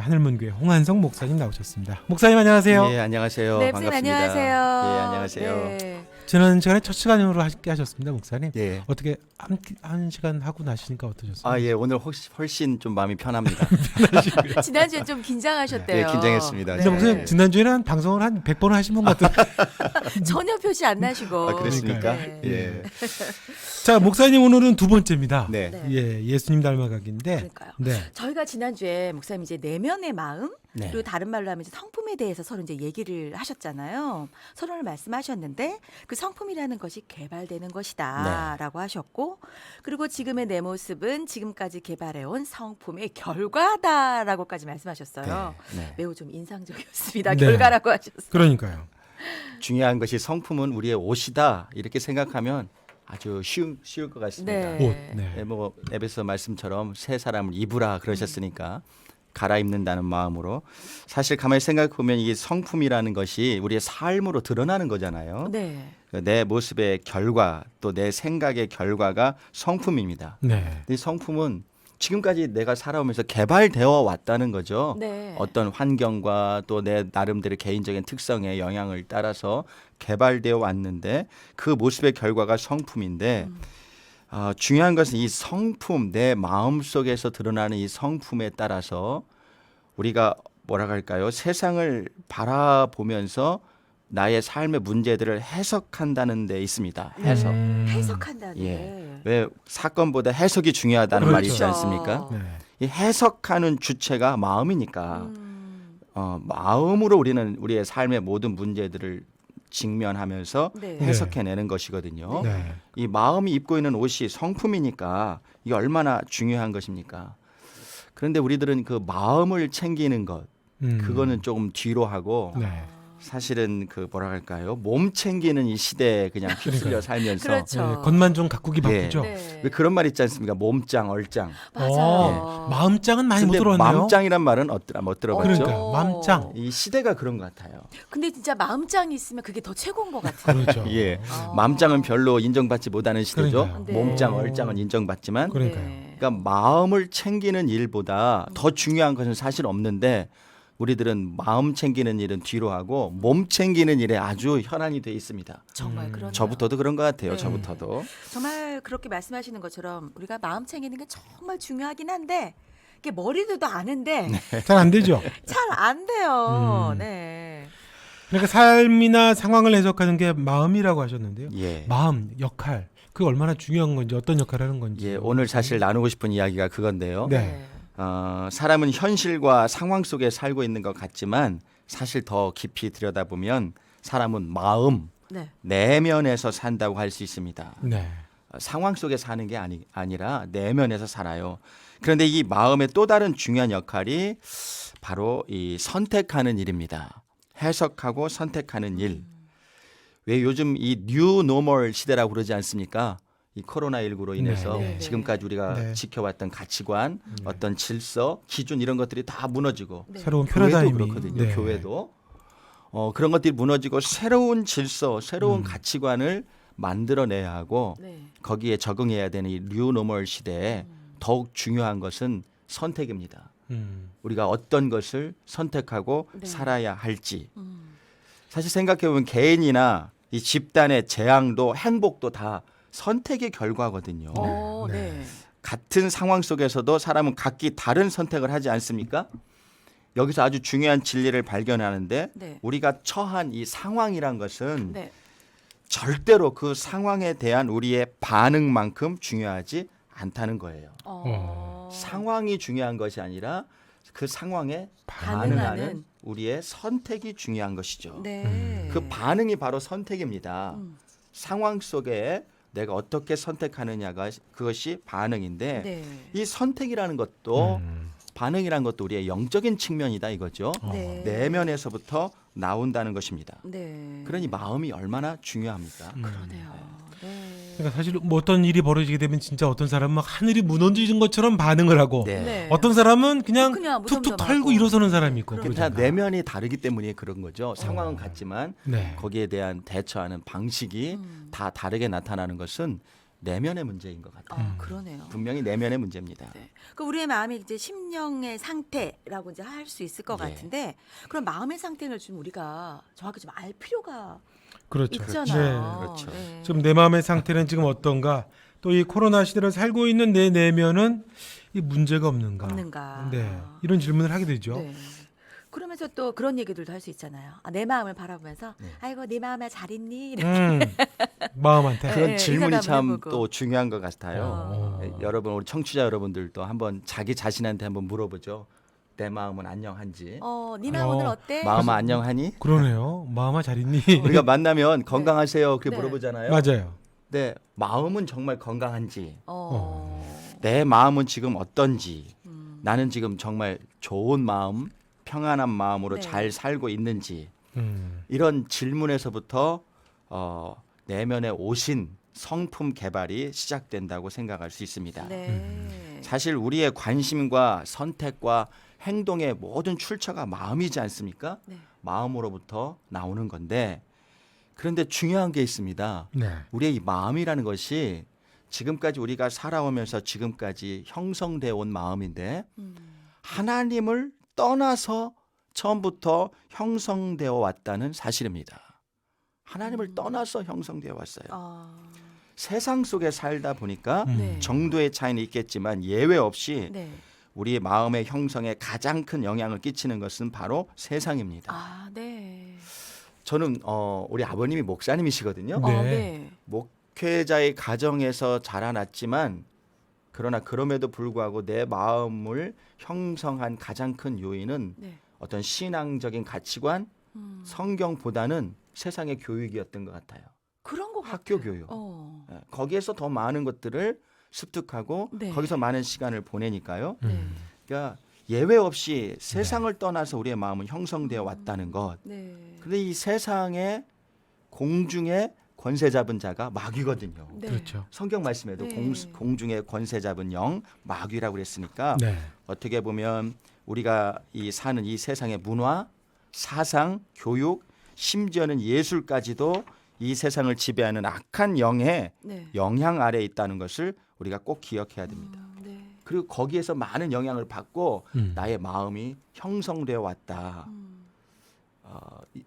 하늘문교회 홍한성 목사님 나오셨습니다. 목사님 안녕하세요. 예, 안녕하세요. 네, 반갑습니다. 안녕하세요. 예, 안녕하세요. 네. 지난 시간에 첫 시간으로 함께 하셨습니다, 목사님. 예. 어떻게 한 시간 하고 나시니까 어떠셨어요? 아, 예, 오늘 훨씬 좀 마음이 편합니다. 지난주에 좀 긴장하셨대요. 예, 긴장했습니다. 근데 네. 목사님 지난주에는 방송을 한 100번 하신 분 같은데. 전혀 표시 안 나시고. 아, 그랬습니까? 네. 예. 자, 목사님 오늘은 두 번째입니다. 네. 네. 예, 예수님 닮아가기인데. 그러니까요. 네. 저희가 지난주에 목사님 이제 내면의 마음 네. 그리고 다른 말로 하면 이제 성품에 대해서 서로 이제 얘기를 하셨잖아요. 서로를 말씀하셨는데 그 성품이라는 것이 개발되는 것이다라고 하셨고 그리고 지금의 내 모습은 지금까지 개발해온 성품의 결과다라고까지 말씀하셨어요. 네. 네. 매우 좀 인상적이었습니다. 네. 결과라고 하셨어요. 그러니까요. 중요한 것이 성품은 우리의 옷이다. 이렇게 생각하면 아주 쉬울 것 같습니다. 네. 옷. 네. 예, 뭐 에베소 말씀처럼 새 사람을 입으라 그러셨으니까 갈아입는다는 마음으로 사실 가만히 생각해 보면 이 성품이라는 것이 우리의 삶으로 드러나는 거잖아요. 네. 내 모습의 결과 또 내 생각의 결과가 성품입니다. 네. 근데 이 성품은 지금까지 내가 살아오면서 개발되어 왔다는 거죠. 네. 어떤 환경과 또 내 나름대로 개인적인 특성의 영향을 따라서 개발되어 왔는데 그 모습의 결과가 성품인데 중요한 것은 이 성품, 내 마음 속에서 드러나는 이 성품에 따라서 우리가 뭐라 할까요? 세상을 바라보면서 나의 삶의 문제들을 해석한다는 데 있습니다. 해석. 해석한다는. 예. 왜 사건보다 해석이 중요하다는 말이 있지 그렇죠. 않습니까? 네. 이 해석하는 주체가 마음이니까 마음으로 우리는 우리의 삶의 모든 문제들을 직면하면서 네. 해석해내는 것이거든요. 네. 이 마음이 입고 있는 옷이 성품이니까 이게 얼마나 중요한 것입니까? 그런데 우리들은 그 마음을 챙기는 것 그거는 조금 뒤로 하고 네. 사실은 그 뭐라 할까요? 몸 챙기는 이 시대에 그냥 휩쓸려 살면서 그렇죠. 네, 겉만 좀 가꾸기 예. 바쁘죠. 네. 왜 그런 말 있지 않습니까? 몸짱, 얼짱. 맞아요. 마음장은 많이 못 근데 들어왔네요. 마음짱이란 말은 못 들어봤죠? 그러니까 마음장. 이 시대가 그런 것 같아요. 근데 진짜 마음장이 있으면 그게 더 최고인 것 같아요. 그렇죠. 예, 아. 마음짱은 별로 인정받지 못하는 시대죠. 그러니까요. 네. 몸짱, 얼짱은 인정받지만, 그러니까요. 그러니까 마음을 챙기는 일보다 더 중요한 것은 사실 없는데 우리들은 마음 챙기는 일은 뒤로 하고 몸 챙기는 일에 아주 혈안이 돼 있습니다. 정말 그러네요. 저부터도 그런 것 같아요. 네. 저부터도. 정말 그렇게 말씀하시는 것처럼 우리가 마음 챙기는 게 정말 중요하긴 한데 이게 머리로도 아는데 잘 안 되죠. 잘 안 돼요. 음. 네. 그러니까 삶이나 상황을 해석하는 게 마음이라고 하셨는데요. 예. 마음, 역할. 그게 얼마나 중요한 건지 어떤 역할을 하는 건지. 예, 오늘 사실 나누고 싶은 이야기가 그건데요. 네. 사람은 현실과 상황 속에 살고 있는 것 같지만 사실 더 깊이 들여다보면 사람은 마음, 네. 내면에서 산다고 할 수 있습니다. 네. 상황 속에 사는 게 아니라 내면에서 살아요. 그런데 이 마음의 또 다른 중요한 역할이 바로 이 선택하는 일입니다. 해석하고 선택하는 일. 왜 요즘 이 뉴 노멀 시대라고 그러지 않습니까? 이 코로나19로 인해서 네, 네. 지금까지 우리가 네. 지켜왔던 가치관, 어떤 질서, 기준 이런 것들이 다 무너지고 네. 새로운 교회도 패러다임이. 그렇거든요. 네. 교회도 그런 것들이 무너지고 새로운 질서, 새로운 가치관을 만들어내야 하고 네. 거기에 적응해야 되는 이 뉴노멀 시대에 더욱 중요한 것은 선택입니다. 우리가 어떤 것을 선택하고 네. 살아야 할지. 사실 생각해 보면 개인이나 이 집단의 재앙도 행복도 다 선택의 결과거든요. 네. 같은 상황 속에서도 사람은 각기 다른 선택을 하지 않습니까? 여기서 아주 중요한 진리를 발견하는데 네. 우리가 처한 이 상황이란 것은 네. 절대로 그 상황에 대한 우리의 반응만큼 중요하지 않다는 거예요. 상황이 중요한 것이 아니라 그 상황에 반응하는 반응하는. 우리의 선택이 중요한 것이죠. 네. 그 반응이 바로 선택입니다. 상황 속에 내가 어떻게 선택하느냐가 그것이 반응인데 네. 이 선택이라는 것도 반응이라는 것도 우리의 영적인 측면이다 이거죠. 네. 내면에서부터 나온다는 것입니다. 네. 그러니 마음이 얼마나 중요합니까? 그러네요. 네. 그러니까 사실 뭐 어떤 일이 벌어지게 되면 진짜 어떤 사람은 막 하늘이 무너지는 것처럼 반응을 하고 네. 네. 어떤 사람은 그냥 그냥 툭툭 무덤덤하고. 털고 일어서는 사람이 있고. 그러니까. 다 그러잖아요. 내면이 다르기 때문에 그런 거죠. 상황은 같지만 네. 거기에 대한 대처하는 방식이 다 다르게 나타나는 것은 내면의 문제인 것 같아요. 그러네요. 분명히 내면의 문제입니다. 네. 그 우리의 마음이 이제 심령의 상태라고 이제 할 수 있을 것 예. 같은데 그런 마음의 상태를 좀 우리가 정확히 좀 알 필요가 그렇죠. 있잖아요. 그렇죠. 네. 지금 내 마음의 상태는 지금 어떤가? 또 이 코로나 시대를 살고 있는 내 내면은 이 문제가 없는가? 없는가? 네, 이런 질문을 하게 되죠. 네. 그러면서 또 그런 얘기들도 할 수 있잖아요. 내 마음을 바라보면서 아이고 네 마음에 잘 있니? 마음한테. 그런 네, 질문이 인사도 참 한번 해보고. 또 중요한 것 같아요. 어. 여러분 우리 청취자 여러분들도 한번 자기 자신한테 한번 물어보죠. 내 마음은 안녕한지. 네 마음 오늘 어, 어때? 마음은 안녕하니? 그러네요. 마음아 잘 있니? 우리가 만나면 건강하세요 그렇게 네. 물어보잖아요. 맞아요. 네, 마음은 정말 건강한지, 네. 내 마음은 지금 어떤지, 나는 지금 정말 좋은 마음, 평안한 마음으로 네. 잘 살고 있는지 이런 질문에서부터 내면에 오신 성품 개발이 시작된다고 생각할 수 있습니다. 네. 사실 우리의 관심과 선택과 행동의 모든 출처가 마음이지 않습니까? 네. 마음으로부터 나오는 건데 그런데 중요한 게 있습니다. 네. 우리의 이 마음이라는 것이 지금까지 우리가 살아오면서 지금까지 형성되어 온 마음인데 하나님을 떠나서 처음부터 형성되어 왔다는 사실입니다. 하나님을 떠나서 형성되어 왔어요. 세상 속에 살다 보니까 네. 정도의 차이는 있겠지만 예외 없이 네. 우리의 마음의 형성에 가장 큰 영향을 끼치는 것은 바로 세상입니다. 네. 저는 우리 아버님이 목사님이시거든요. 네. 네. 목회자의 가정에서 자라났지만 그러나 그럼에도 불구하고 내 마음을 형성한 가장 큰 요인은 네. 어떤 신앙적인 가치관, 성경보다는 세상의 교육이었던 것 같아요. 그런 거 학교 같아요. 교육. 어. 예, 거기에서 더 많은 것들을 습득하고 네. 거기서 많은 시간을 보내니까요. 네. 그러니까 예외 없이 세상을 떠나서 우리의 마음은 형성되어 왔다는 것. 네. 근데 이 세상의 공중의 권세 잡은 자가 마귀거든요. 네. 그렇죠. 성경 말씀에도 네. 공중의 권세 잡은 영 마귀라고 그랬으니까 네. 어떻게 보면 우리가 이 사는 이 세상의 문화, 사상, 교육, 심지어는 예술까지도 이 세상을 지배하는 악한 영의 네. 영향 아래에 있다는 것을 우리가 꼭 기억해야 됩니다. 네. 그리고 거기에서 많은 영향을 받고 나의 마음이 형성되어 왔다.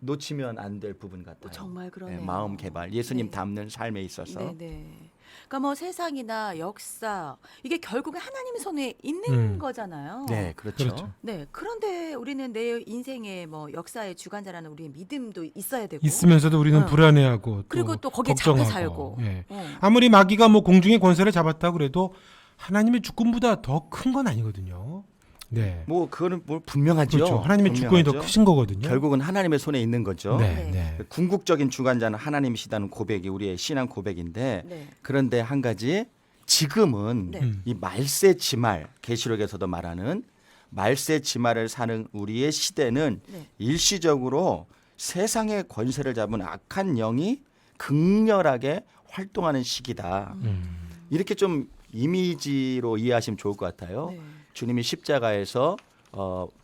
놓치면 안 될 부분 같아요. 정말 그러네요. 마음 개발, 예수님 네. 닮는 삶에 있어서. 네, 네. 그러니까 뭐 세상이나 역사 이게 결국에 하나님 손에 있는 거잖아요. 네, 그렇죠. 그렇죠. 네. 그런데 우리는 내 인생의 뭐 역사의 주관자라는 우리의 믿음도 있어야 되고 있으면서도 우리는 어. 불안해하고 그리고 또 거기에 걱정하고. 잡혀 살고. 예. 어. 아무리 마귀가 뭐 공중의 권세를 잡았다 그래도 하나님의 주권보다 더 큰 건 아니거든요. 네. 뭐 그거는 뭐 분명하죠. 그렇죠. 하나님의 주권이 더 분명하죠. 크신 거거든요. 결국은 하나님의 손에 있는 거죠. 네, 네. 네. 궁극적인 주관자는 하나님이시다는 고백이 우리의 신앙 고백인데 네. 그런데 한 가지 지금은 네. 이 말세 지말 계시록에서도 말하는 말세 지말을 사는 우리의 시대는 네. 일시적으로 세상의 권세를 잡은 악한 영이 극렬하게 활동하는 시기다. 이렇게 좀 이미지로 이해하시면 좋을 것 같아요. 네. 주님이 십자가에서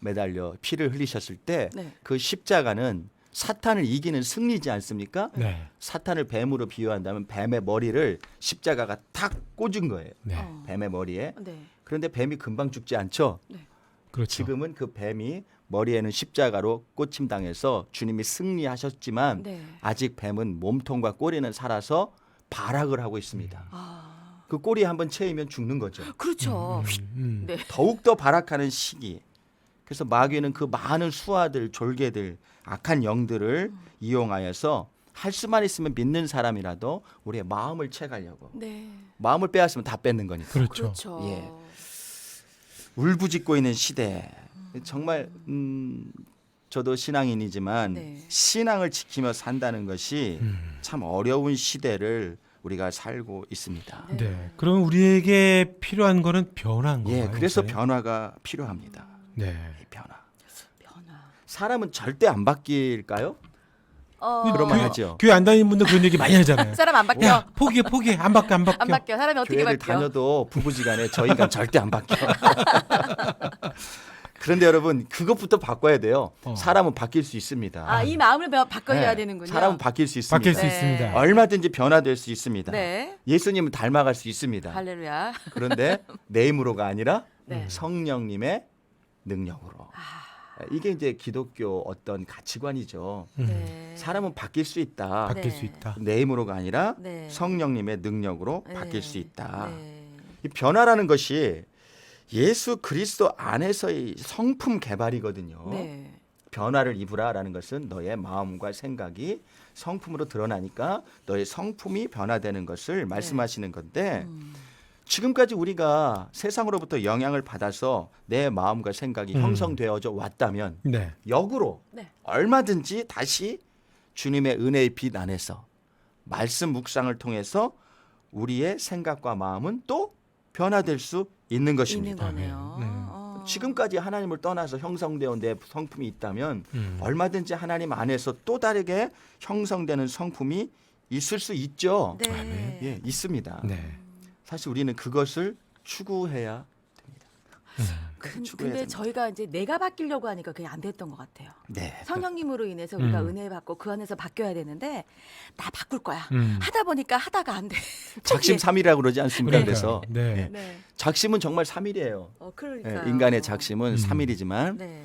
매달려 피를 흘리셨을 때 그 네. 십자가는 사탄을 이기는 승리지 않습니까? 네. 사탄을 뱀으로 비유한다면 뱀의 머리를 십자가가 탁 꽂은 거예요. 네. 뱀의 머리에. 네. 그런데 뱀이 금방 죽지 않죠. 그렇죠. 지금은 그 뱀이 머리에는 십자가로 꽂힘 당해서 주님이 승리하셨지만 네. 아직 뱀은 몸통과 꼬리는 살아서 발악을 하고 있습니다. 그 꼬리에 한번 채이면 죽는 거죠. 그렇죠. 네. 더욱더 발악하는 시기. 그래서 마귀는 그 많은 수하들, 졸개들, 악한 영들을 이용하여서 할 수만 있으면 믿는 사람이라도 우리의 마음을 채가려고. 네. 마음을 빼앗으면 다 뺏는 거니까. 그렇죠. 그렇죠. 예. 울부짖고 있는 시대. 정말 저도 신앙인이지만 네. 신앙을 지키며 산다는 것이 참 어려운 시대를 우리가 살고 있습니다. 네. 네. 그럼 우리에게 필요한 거는 변화인 건가요? 예, 그래서 목사님? 변화가 필요합니다. 네. 이 변화. 변화. 사람은 절대 안 바뀔까요? 그런 말 하죠. 교회 안 다니는 분들 그런 얘기 많이 하잖아요. 사람 안 바뀌어. 야, 포기해. 안 바뀌어. 안 바뀌어. 사람이 어떻게 교회를 바뀌어? 다녀도 부부지간에 저 인간 절대 안 바뀌어. 그런데 여러분 그것부터 바꿔야 돼요. 어. 사람은 바뀔 수 있습니다. 아, 이 마음을 바꿔야 네. 되는군요. 사람은 바뀔 수 있습니다. 바뀔 수 네. 있습니다. 얼마든지 변화될 수 있습니다. 네. 예수님을 닮아갈 수 있습니다. 할렐루야. 그런데 내 힘으로가 아니라 네. 성령님의 능력으로. 이게 이제 기독교 어떤 가치관이죠. 네. 사람은 바뀔 수 있다. 바뀔 네. 수 있다. 내 힘으로가 아니라 네. 성령님의 능력으로 네. 바뀔 수 있다. 네. 이 변화라는 것이 예수 그리스도 안에서의 성품 개발이거든요. 네. 변화를 입으라라는 것은 너의 마음과 생각이 성품으로 드러나니까 너의 성품이 변화되는 것을 말씀하시는 건데 지금까지 우리가 세상으로부터 영향을 받아서 내 마음과 생각이 형성되어져 왔다면 네. 역으로 네. 얼마든지 다시 주님의 은혜의 빛 안에서 말씀 묵상을 통해서 우리의 생각과 마음은 또 변화될 수 있는 있는 것입니다. 거네요. 네. 지금까지 하나님을 떠나서 형성되어 내 성품이 있다면 음. 얼마든지 하나님 안에서 또 다르게 형성되는 성품이 있을 수 있죠. 네. 예, 있습니다. 네. 사실 우리는 그것을 추구해야 됩니다. 추구해야 근데 됩니다. 저희가 이제 내가 바뀌려고 하니까 그게 안 됐던 것 같아요. 네. 성령님으로 인해서 우리가 음. 은혜 받고 그 안에서 바뀌어야 되는데 나 바꿀 거야. 음. 하다 보니까 하다가 안 돼. 작심 삼일이라고 그러지 않습니까? 네. 그래서 네. 네. 작심은 정말 3일이에요. 그러니까 인간의 작심은 음. 3일이지만 네.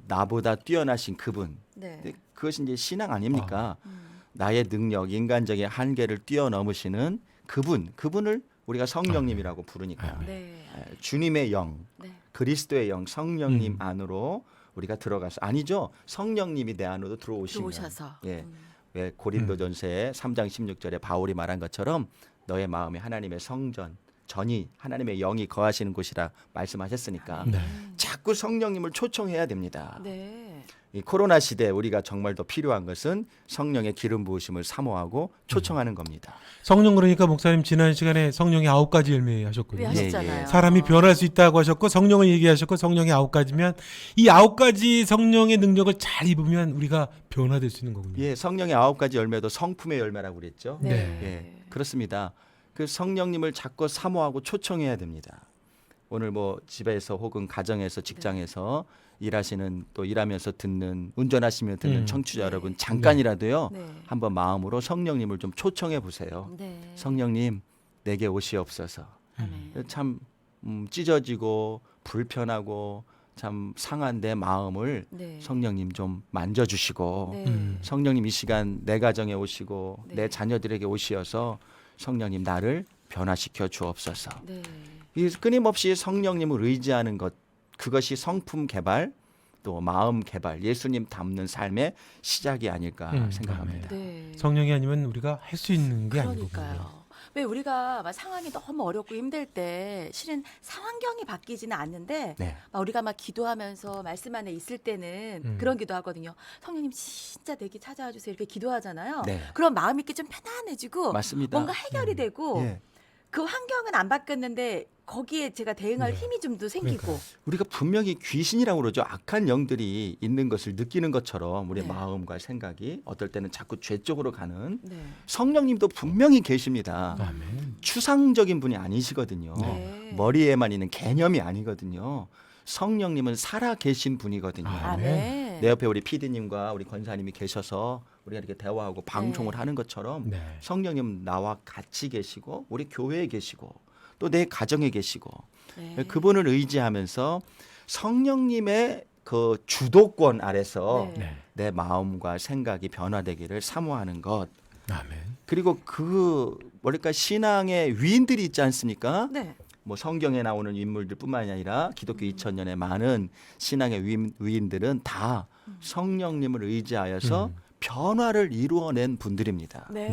나보다 뛰어나신 그분. 네. 근데 그것이 이제 신앙 아닙니까? 음. 나의 능력, 인간적인 한계를 뛰어넘으시는 그분을 우리가 성령님이라고 부르니까 네. 주님의 영, 네. 그리스도의 영, 성령님 음. 안으로 우리가 들어가서 아니죠. 성령님이 내 안으로 들어오시면 들어오셔서. 예. 왜 고린도전서의 3장 16절에 바울이 말한 것처럼 너의 마음이 하나님의 성전, 전이 하나님의 영이 거하시는 곳이라 말씀하셨으니까 네. 자꾸 성령님을 초청해야 됩니다. 네. 이 코로나 시대에 우리가 정말 더 필요한 것은 성령의 기름 부으심을 사모하고 초청하는 겁니다. 성령 그러니까 목사님 지난 시간에 성령의 9가지 열매 하셨거든요. 왜 하셨잖아요. 사람이 변할 수 있다고 하셨고 성령을 얘기하셨고 성령의 9가지면 이 9가지 성령의 능력을 잘 입으면 우리가 변화될 수 있는 거군요. 예, 성령의 9가지 열매도 성품의 열매라고 그랬죠. 네. 예, 그렇습니다. 그 성령님을 자꾸 사모하고 초청해야 됩니다. 오늘 뭐 집에서 혹은 가정에서 직장에서 일하시는 또 일하면서 듣는 운전하시며 듣는 청취자 네. 여러분 잠깐이라도요 네. 한번 마음으로 성령님을 좀 초청해 보세요. 네. 성령님 내게 오시옵소서. 아멘. 참 찢어지고 불편하고 참 상한 내 마음을 네. 성령님 좀 만져주시고 네. 성령님 이 시간 내 가정에 오시고 네. 내 자녀들에게 오시어서 성령님 나를 변화시켜 주옵소서. 네. 이 끊임없이 성령님을 의지하는 것 그것이 성품 개발 또 마음 개발 예수님 닮는 삶의 시작이 아닐까 생각합니다. 네. 성령이 아니면 우리가 할 수 있는 게 아니거든요. 그러니까요. 왜 우리가 막 상황이 너무 어렵고 힘들 때 실은 상황경이 바뀌지는 않는데 네. 막 우리가 막 기도하면서 말씀 안에 있을 때는 그런 기도하거든요. 성령님 진짜 내게 찾아와 주세요. 이렇게 기도하잖아요. 네. 그럼 마음이 이렇게 좀 편안해지고 맞습니다. 뭔가 해결이 되고 예. 그 환경은 안 바뀌었는데 거기에 제가 대응할 네. 힘이 좀 더 생기고 그러니까요. 우리가 분명히 귀신이라고 그러죠. 악한 영들이 있는 것을 느끼는 것처럼 우리 네. 마음과 생각이 어떨 때는 자꾸 죄 쪽으로 가는 네. 성령님도 분명히 계십니다. 아멘. 추상적인 분이 아니시거든요. 네. 머리에만 있는 개념이 아니거든요. 성령님은 살아 계신 분이거든요. 아멘. 내 옆에 우리 PD님과 우리 권사님이 계셔서 우리가 이렇게 대화하고 방송을 네. 하는 것처럼 네. 성령님 나와 같이 계시고 우리 교회에 계시고 또 내 가정에 계시고 네. 그분을 의지하면서 성령님의 그 주도권 아래서 네. 네. 내 마음과 생각이 변화되기를 사모하는 것 아멘. 그리고 뭐랄까 신앙의 위인들이 있지 않습니까? 네. 뭐 성경에 나오는 인물들뿐만이 아니라 기독교 2000년의 많은 신앙의 위인들은 다 성령님을 의지하여서 변화를 이루어낸 분들입니다. 네.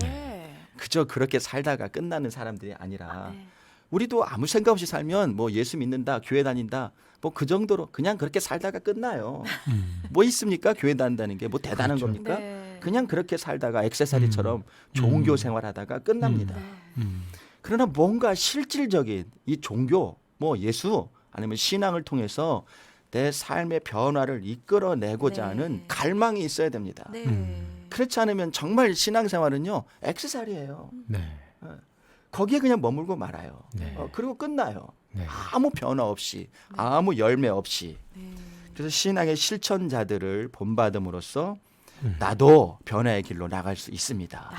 그저 그렇게 살다가 끝나는 사람들이 아니라 네. 우리도 아무 생각 없이 살면 뭐 예수 믿는다, 교회 다닌다, 뭐 그 정도로 그냥 그렇게 살다가 끝나요. 뭐 있습니까? 교회 다닌다는 게 뭐 대단한 그렇죠. 겁니까? 네. 그냥 그렇게 살다가 액세서리처럼 종교 생활하다가 끝납니다. 네. 그러나 뭔가 실질적인 이 종교, 뭐 예수 아니면 신앙을 통해서 내 삶의 변화를 이끌어내고자 네. 하는 갈망이 있어야 됩니다. 네. 그렇지 않으면 정말 신앙생활은요 액세서리예요. 네. 거기에 그냥 머물고 말아요. 네. 그리고 끝나요. 네. 아무 변화 없이, 아무 열매 없이. 네. 그래서 신앙의 실천자들을 본받음으로써 나도 변화의 길로 나갈 수 있습니다.